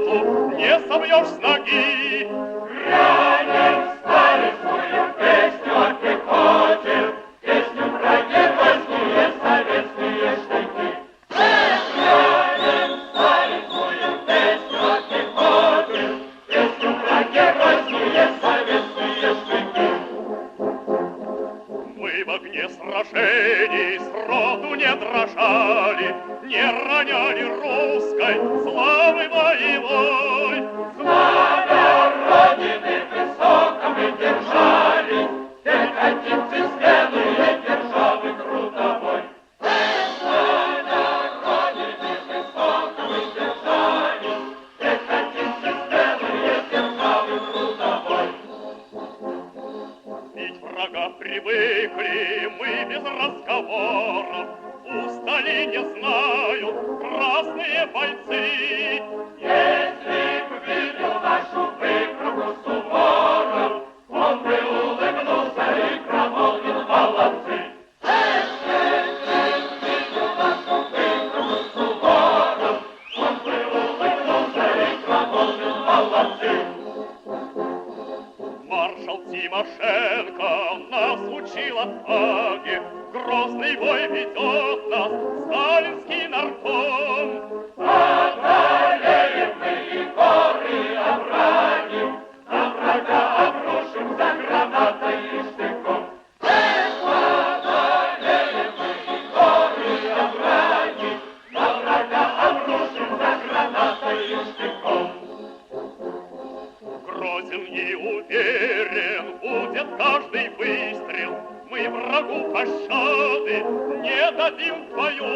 пехоту не собьешь с ноги. Грянем старицкую песню о пехоте, песню про геройские советские штыки. Грянем старицкую песню о пехоте, песню про геройские советские штыки. Мы в огне сражений сроду не дрожали, не роняли русской славы боевой. Знамя Родины высоко мы держали, пехотинцы смелые державы трудовой. Знамя Родины высоко мы держали, пехотинцы смелые державы трудовой. Бить врага привыкли мы без разговоров, устали не знают красные бойцы. Если б видел нашу выкройку Суворов, он бы улыбнулся и промолвил: молодцы. Если б видел нашу выкройку Суворов, он бы улыбнулся и промолвил: молодцы. Маршал Тимошенко нас учил отваге, грозный бой ведет нас сталинский нарком. Одолеем мы и горы, и овраги, на врага обрушимся гранатой и штыком. Одолеем мы и горы, и овраги, на врага обрушимся гранатой и штыком. Грозен и уверен будет каждый выстрел, мы врагу пощады не дадим в бою.